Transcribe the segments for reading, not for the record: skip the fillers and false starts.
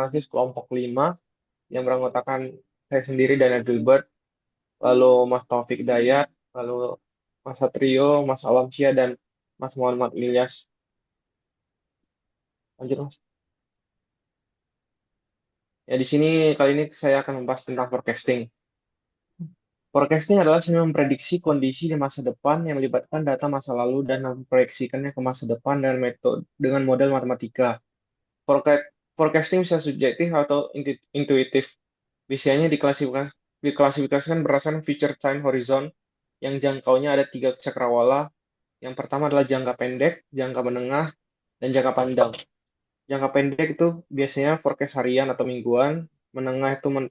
analisis kelompok 5 yang beranggotakan saya sendiri dan Gilbert, lalu Mas Taufik Dayat, lalu Mas Satrio, Mas Alamsyah, dan Mas Muhammad Ilyas. Lanjut, Mas. Ya, di sini kali ini saya akan membahas tentang forecasting. Forecasting adalah seni memprediksi kondisi di masa depan yang melibatkan data masa lalu dan memproyeksikannya ke masa depan dengan metode dengan model matematika. Forecasting bisa subjektif atau intuitif. Biasanya diklasifikasikan berdasarkan future time horizon yang jangkaunya ada tiga cakrawala. Yang pertama adalah jangka pendek, jangka menengah, dan jangka panjang. Jangka pendek itu biasanya forecast harian atau mingguan, menengah itu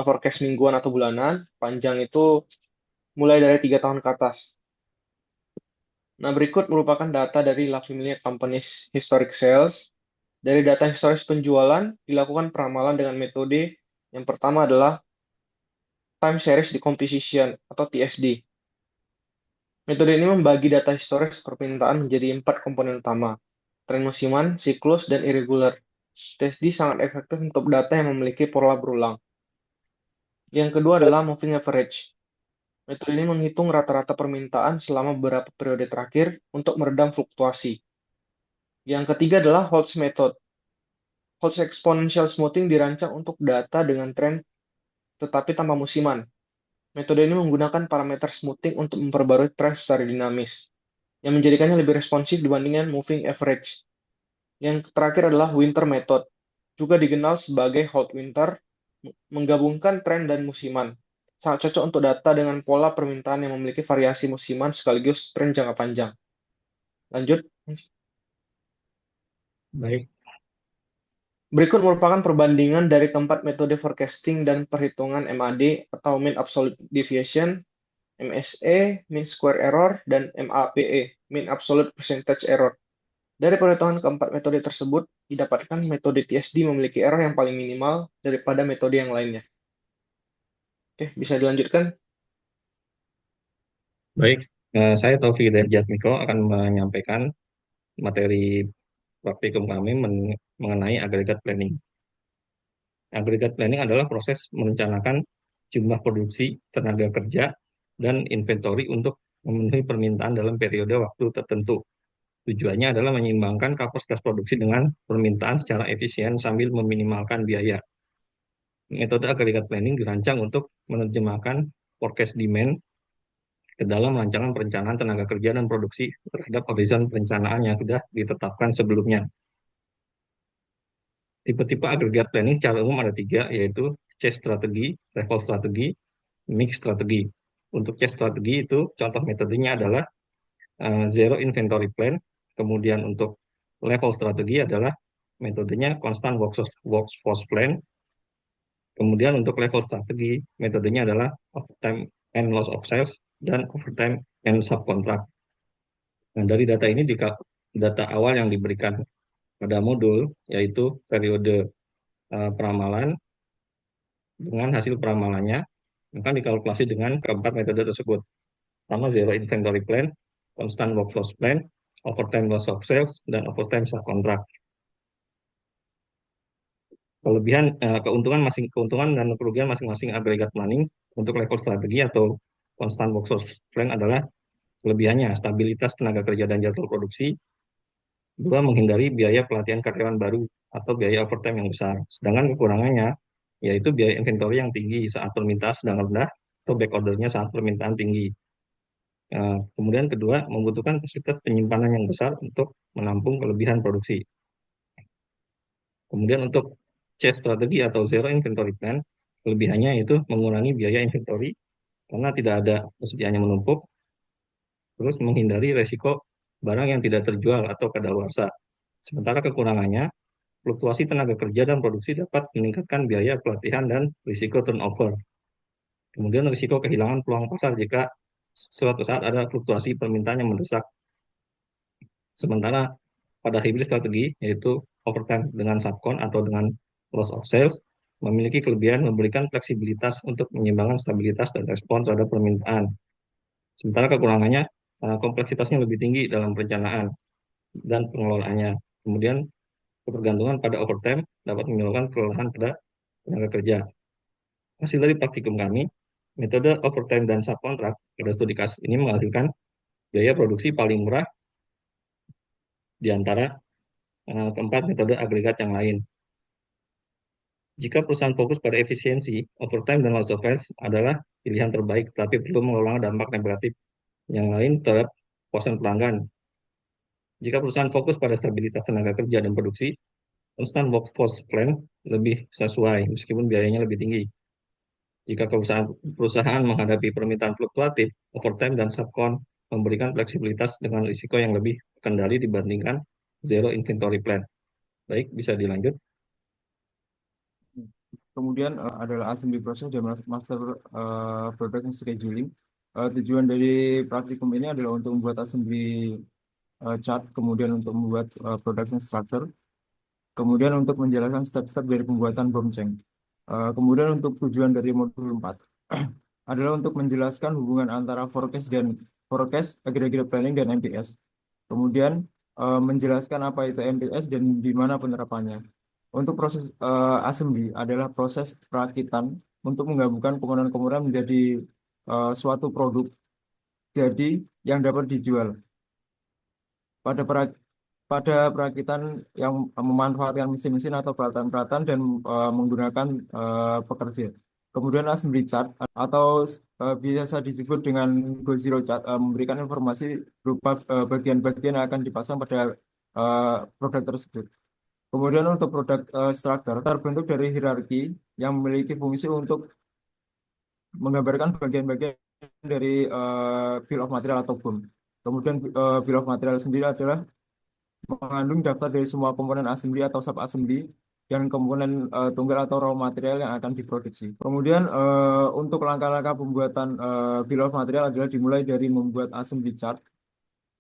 forecast mingguan atau bulanan, panjang itu mulai dari 3 tahun ke atas. Nah, berikut merupakan data dari La Familia Companies Historic Sales. Dari data historis penjualan, dilakukan peramalan dengan metode yang pertama adalah Time Series Decomposition atau TSD. Metode ini membagi data historis permintaan menjadi 4 komponen utama, tren musiman, siklus, dan irregular. TSD sangat efektif untuk data yang memiliki pola berulang. Yang kedua adalah moving average. Metode ini menghitung rata-rata permintaan selama beberapa periode terakhir untuk meredam fluktuasi. Yang ketiga adalah Holtz method. Holtz exponential smoothing dirancang untuk data dengan tren tetapi tanpa musiman. Metode ini menggunakan parameter smoothing untuk memperbarui tren secara dinamis, yang menjadikannya lebih responsif dibandingkan moving average. Yang terakhir adalah winter method, juga dikenal sebagai hot winter, menggabungkan tren dan musiman. Sangat cocok untuk data dengan pola permintaan yang memiliki variasi musiman sekaligus tren jangka panjang. Lanjut. Baik, Berikut merupakan perbandingan dari keempat metode forecasting dan perhitungan MAD atau Mean Absolute Deviation, MSE, Mean Square Error, dan MAPE, Mean Absolute Percentage Error. Dari perhitungan keempat metode tersebut, didapatkan metode TSD memiliki error yang paling minimal daripada metode yang lainnya. Oke, bisa dilanjutkan? baik. Saya Taufik dari Jatmiko akan menyampaikan materi praktikum kami mengenai agregat planning. Agregat planning adalah proses merencanakan jumlah produksi, tenaga kerja, dan inventory untuk memenuhi permintaan dalam periode waktu tertentu. Tujuannya adalah menyeimbangkan kapasitas produksi dengan permintaan secara efisien sambil meminimalkan biaya. Metode agregat planning dirancang untuk menerjemahkan forecast demand ke dalam rancangan perencanaan tenaga kerja dan produksi terhadap horizon perencanaan yang sudah ditetapkan sebelumnya. Tipe-tipe agregat planning secara umum ada tiga, yaitu chase strategi, level strategi, mix strategi. Untuk chase strategi itu contoh metodenya adalah zero inventory plan. Kemudian untuk level strategi adalah metodenya constant workforce plan. Kemudian untuk level strategi metodenya adalah overtime and loss of sales dan overtime and subcontract. Nah, dari data ini, data awal yang diberikan pada modul, yaitu periode peramalan dengan hasil peramalannya, akan dikalkulasi dengan keempat metode tersebut. Pertama, zero inventory plan, constant workforce plan, overtime loss of sales, dan overtime subcontract. Keuntungan dan kerugian masing-masing agregat planning untuk level strategi atau constant workforce plan adalah kelebihannya stabilitas tenaga kerja dan jadwal produksi. Dua, menghindari biaya pelatihan karyawan baru atau biaya overtime yang besar. Sedangkan kekurangannya yaitu biaya inventory yang tinggi saat permintaan sedang rendah atau back ordernya saat permintaan tinggi. Kemudian kedua, membutuhkan fasilitas penyimpanan yang besar untuk menampung kelebihan produksi. Kemudian untuk chase strategi atau zero inventory plan, kelebihannya yaitu mengurangi biaya inventory karena tidak ada persediaan yang menumpuk, terus menghindari resiko barang yang tidak terjual atau kadaluarsa. Sementara kekurangannya, fluktuasi tenaga kerja dan produksi dapat meningkatkan biaya pelatihan dan risiko turnover. Kemudian risiko kehilangan peluang pasar jika suatu saat ada fluktuasi permintaan yang mendesak. Sementara pada hybrid strategi, yaitu overtime dengan subcon atau dengan loss of sales, memiliki kelebihan memberikan fleksibilitas untuk menyeimbangkan stabilitas dan respon terhadap permintaan. Sementara kekurangannya, kompleksitasnya lebih tinggi dalam perencanaan dan pengelolaannya. Kemudian ketergantungan pada overtime dapat menyebabkan kelelahan pada tenaga kerja. Hasil dari praktikum kami, metode overtime dan subkontrak pada studi kasus ini menghasilkan biaya produksi paling murah di antara keempat metode agregat yang lain. Jika perusahaan fokus pada efisiensi, overtime dan loss of funds adalah pilihan terbaik, tapi perlu mengelola dampak negatif yang lain terhadap kepuasan pelanggan. Jika perusahaan fokus pada stabilitas tenaga kerja dan produksi, constant workforce plan lebih sesuai, meskipun biayanya lebih tinggi. Jika perusahaan menghadapi permintaan fluktuatif, overtime dan subcon memberikan fleksibilitas dengan risiko yang lebih terkendali dibandingkan zero inventory plan. Baik, bisa dilanjut. Kemudian adalah assembly process dan master production scheduling. Tujuan dari praktikum ini adalah untuk membuat assembly chart, kemudian untuk membuat production structure, kemudian untuk menjelaskan step-step dari pembuatan bonceng. Kemudian untuk tujuan dari modul 4 adalah untuk menjelaskan hubungan antara forecast, aggregate planning, dan MPS. Kemudian menjelaskan apa itu MPS dan di mana penerapannya. Untuk proses assembly adalah proses perakitan untuk menggabungkan komponen-komponen menjadi suatu produk jadi yang dapat dijual. Pada pada perakitan yang memanfaatkan mesin-mesin atau peralatan-peralatan dan menggunakan pekerja. Kemudian assembly chart atau biasa disebut dengan goal zero chart memberikan informasi berupa bagian-bagian yang akan dipasang pada produk tersebut. Kemudian untuk produk structure terbentuk dari hierarki yang memiliki fungsi untuk menggambarkan bagian-bagian dari bill of material atau BOM. Kemudian bill of material sendiri adalah mengandung daftar dari semua komponen assembly atau sub assembly dan komponen tunggal atau raw material yang akan diproduksi. Kemudian untuk langkah-langkah pembuatan bill of material adalah dimulai dari membuat assembly chart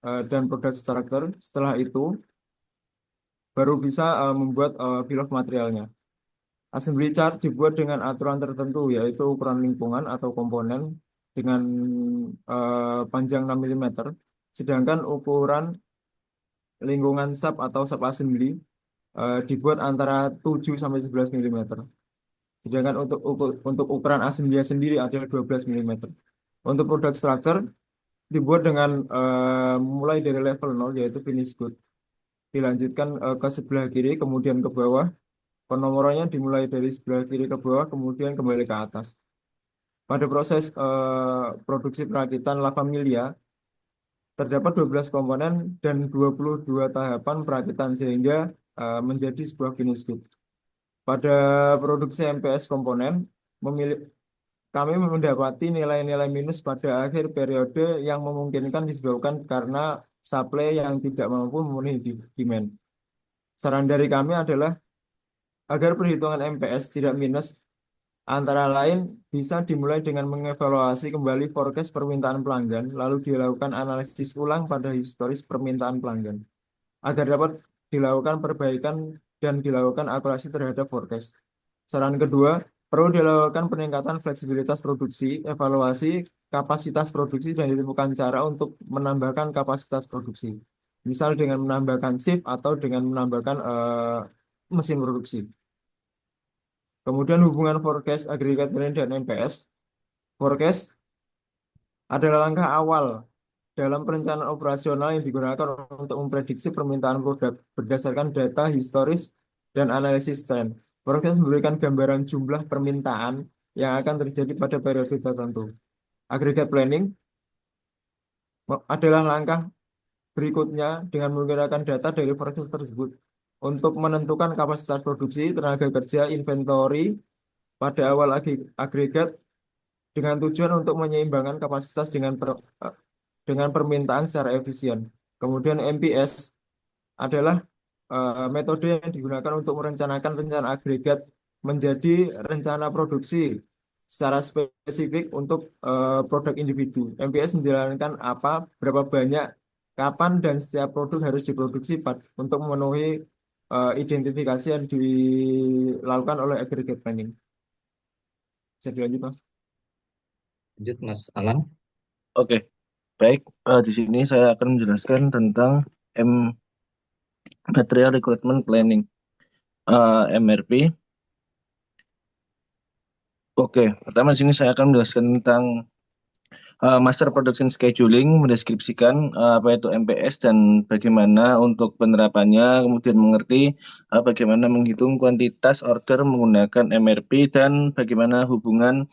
dan product structure. Setelah itu baru bisa membuat bill of materialnya. Assembly chart dibuat dengan aturan tertentu, yaitu ukuran lingkungan atau komponen dengan panjang 6 mm, sedangkan ukuran lingkungan sub atau sub assembly dibuat antara 7 sampai 11 mm. Sedangkan untuk ukuran assembly sendiri adalah 12 mm. Untuk produk structure dibuat dengan mulai dari level 0 yaitu finish good. Dilanjutkan ke sebelah kiri kemudian ke bawah. Penomorannya dimulai dari sebelah kiri ke bawah kemudian kembali ke atas. Pada proses produksi perakitan La Familia terdapat 12 komponen dan 22 tahapan perakitan sehingga menjadi sebuah finish good. Pada produksi MPS komponen, kami mendapati nilai-nilai minus pada akhir periode yang memungkinkan disebabkan karena supply yang tidak mampu memenuhi demand. Saran dari kami adalah agar perhitungan MPS tidak minus, antara lain bisa dimulai dengan mengevaluasi kembali forecast permintaan pelanggan, lalu dilakukan analisis ulang pada historis permintaan pelanggan, agar dapat dilakukan perbaikan dan dilakukan akurasi terhadap forecast. Saran kedua, perlu dilakukan peningkatan fleksibilitas produksi, evaluasi kapasitas produksi, dan ditemukan cara untuk menambahkan kapasitas produksi. Misal dengan menambahkan shift atau dengan menambahkan mesin produksi. Kemudian hubungan forecast, aggregate planning, dan MPS. Forecast adalah langkah awal dalam perencanaan operasional yang digunakan untuk memprediksi permintaan produk berdasarkan data historis dan analisis tren. Forecast memberikan gambaran jumlah permintaan yang akan terjadi pada periode tertentu. Aggregate planning adalah langkah berikutnya dengan menggunakan data dari forecast tersebut untuk menentukan kapasitas produksi, tenaga kerja, inventory pada awal agregat dengan tujuan untuk menyeimbangkan kapasitas dengan permintaan secara efisien. Kemudian MPS adalah metode yang digunakan untuk merencanakan rencana agregat menjadi rencana produksi secara spesifik untuk produk individu. MPS menjalankan apa, berapa banyak, kapan, dan setiap produk harus diproduksi untuk memenuhi identifikasi yang dilakukan oleh aggregate planning. Bisa dilanjut, Mas. Lanjut, Mas Alan. Oke, baik. Di sini saya akan menjelaskan tentang Material Recruitment Planning. MRP. Oke, pertama di sini saya akan menjelaskan tentang Master Production Scheduling, mendeskripsikan apa itu MPS dan bagaimana untuk penerapannya, kemudian mengerti bagaimana menghitung kuantitas order menggunakan MRP dan bagaimana hubungan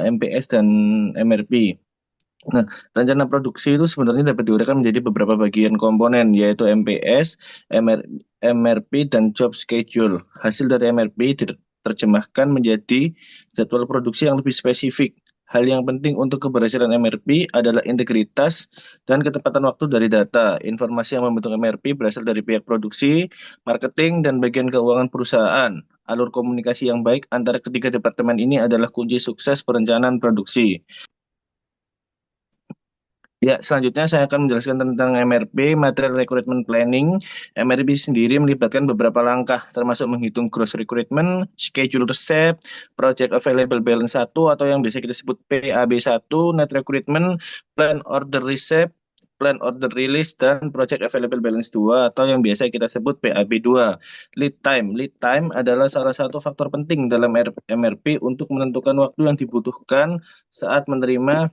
MPS dan MRP. Nah, rencana produksi itu sebenarnya dapat diuraikan menjadi beberapa bagian komponen, yaitu MPS, MRP, dan job schedule. Hasil dari MRP diterjemahkan menjadi jadwal produksi yang lebih spesifik. Hal yang penting untuk keberhasilan MRP adalah integritas dan ketepatan waktu dari data. Informasi yang membentuk MRP berasal dari pihak produksi, marketing, dan bagian keuangan perusahaan. Alur komunikasi yang baik antara ketiga departemen ini adalah kunci sukses perencanaan produksi. Ya, selanjutnya saya akan menjelaskan tentang MRP, Material Recruitment Planning. MRP sendiri melibatkan beberapa langkah, termasuk menghitung gross recruitment, schedule receipt, project available balance 1 atau yang biasa kita sebut PAB1, net recruitment, plan order receipt, plan order release, dan project available balance 2 atau yang biasa kita sebut PAB2. Lead time. Lead time adalah salah satu faktor penting dalam MRP untuk menentukan waktu yang dibutuhkan saat menerima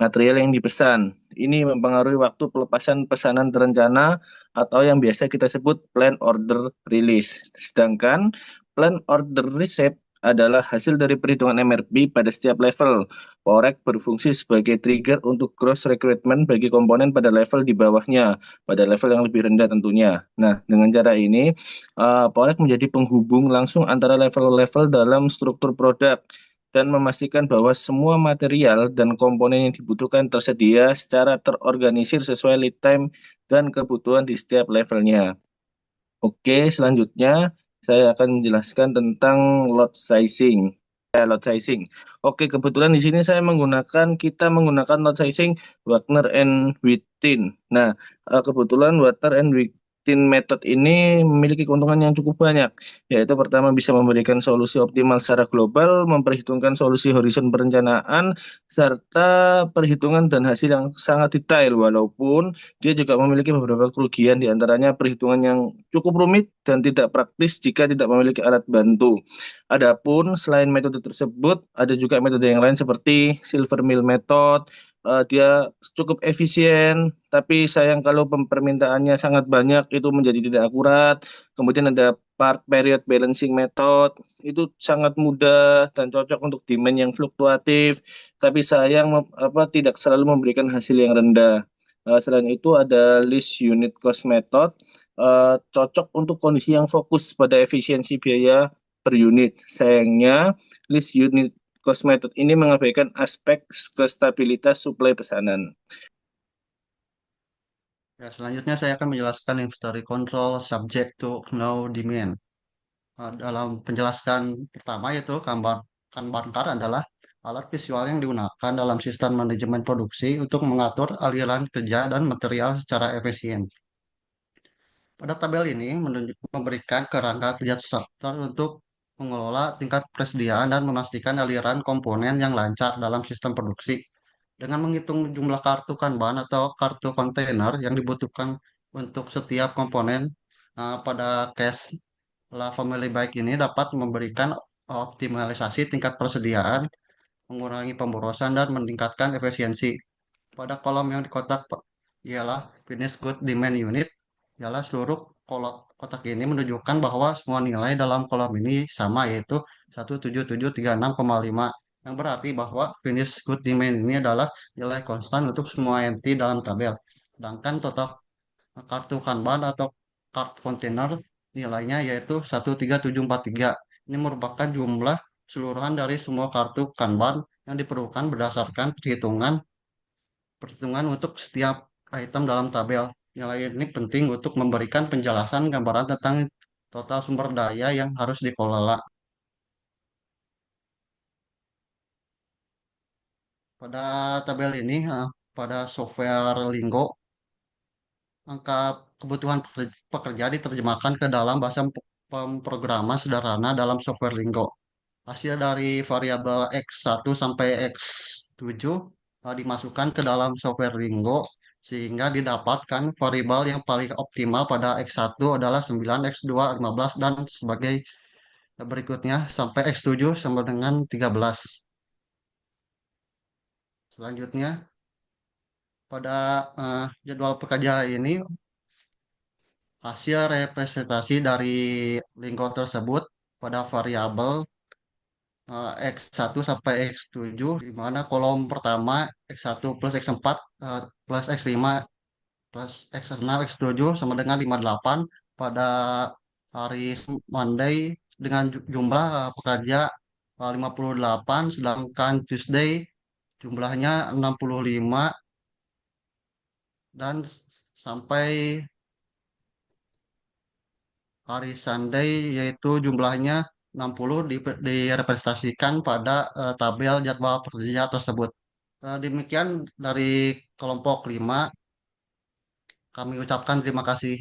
material yang dipesan. Ini mempengaruhi waktu pelepasan pesanan terencana atau yang biasa kita sebut plan order release. Sedangkan plan order receipt adalah hasil dari perhitungan MRP pada setiap level. Porek berfungsi sebagai trigger untuk cross recruitment bagi komponen pada level di bawahnya, pada level yang lebih rendah tentunya. Nah, dengan cara ini, Porek menjadi penghubung langsung antara level-level dalam struktur produk dan memastikan bahwa semua material dan komponen yang dibutuhkan tersedia secara terorganisir sesuai lead time dan kebutuhan di setiap levelnya. Oke, selanjutnya saya akan menjelaskan tentang lot sizing. Lot sizing. Oke, kebetulan di sini kita menggunakan lot sizing Wagner and Wittin. Nah, kebetulan Wagner and Wittin method ini memiliki keuntungan yang cukup banyak, yaitu pertama bisa memberikan solusi optimal secara global, memperhitungkan solusi horizon perencanaan, serta perhitungan dan hasil yang sangat detail, walaupun dia juga memiliki beberapa kerugian, di antaranya perhitungan yang cukup rumit dan tidak praktis jika tidak memiliki alat bantu. Adapun selain metode tersebut, ada juga metode yang lain seperti Silver Mill Method. Dia cukup efisien, tapi sayang kalau permintaannya sangat banyak, itu menjadi tidak akurat. Kemudian ada part period balancing method, itu sangat mudah dan cocok untuk demand yang fluktuatif, tapi sayang tidak selalu memberikan hasil yang rendah. Selain itu ada list unit cost method, cocok untuk kondisi yang fokus pada efisiensi biaya per unit. Sayangnya, list unit cost method ini mengabaikan aspek kestabilitas suplai pesanan. Ya, selanjutnya saya akan menjelaskan inventory control subject to no demand. Dalam penjelasan pertama yaitu Kanban card adalah alat visual yang digunakan dalam sistem manajemen produksi untuk mengatur aliran kerja dan material secara efisien. Pada tabel ini memberikan kerangka kerja struktur untuk mengelola tingkat persediaan dan memastikan aliran komponen yang lancar dalam sistem produksi. Dengan menghitung jumlah kartu Kanban atau kartu kontainer yang dibutuhkan untuk setiap komponen pada case La Family Bike ini dapat memberikan optimalisasi tingkat persediaan, mengurangi pemborosan, dan meningkatkan efisiensi. Pada kolom yang di kotak ialah finish good demand unit, ialah seluruh kotak ini menunjukkan bahwa semua nilai dalam kolom ini sama, yaitu 17736,5, yang berarti bahwa finish good demand ini adalah nilai konstan untuk semua entity dalam tabel. Sedangkan total kartu Kanban atau kartu kontainer nilainya yaitu 13743. Ini merupakan jumlah keseluruhan dari semua kartu Kanban yang diperlukan berdasarkan perhitungan untuk setiap item dalam tabel. Nilai ini penting untuk memberikan penjelasan gambaran tentang total sumber daya yang harus dikelola. Pada tabel ini, pada software Lingo, angka kebutuhan pekerja diterjemahkan ke dalam bahasa pemrograman sederhana dalam software Lingo. Hasil dari variabel X1 sampai X7 dimasukkan ke dalam software Lingo sehingga didapatkan variabel yang paling optimal pada X1 adalah 9, X2, 15, dan sebagai berikutnya sampai X7 sama dengan 13. Selanjutnya, pada jadwal pekerjaan ini, hasil representasi dari lingkup tersebut pada variabel X1 sampai X7, di mana kolom pertama X1 plus X4 plus X5 plus X6, X7 sama dengan 58 pada hari Monday dengan jumlah pekerja 58, sedangkan Tuesday jumlahnya 65, dan sampai hari Sunday yaitu jumlahnya 60 direpresentasikan pada tabel jadwal pekerja tersebut. Demikian dari kelompok 5. Kami ucapkan terima kasih.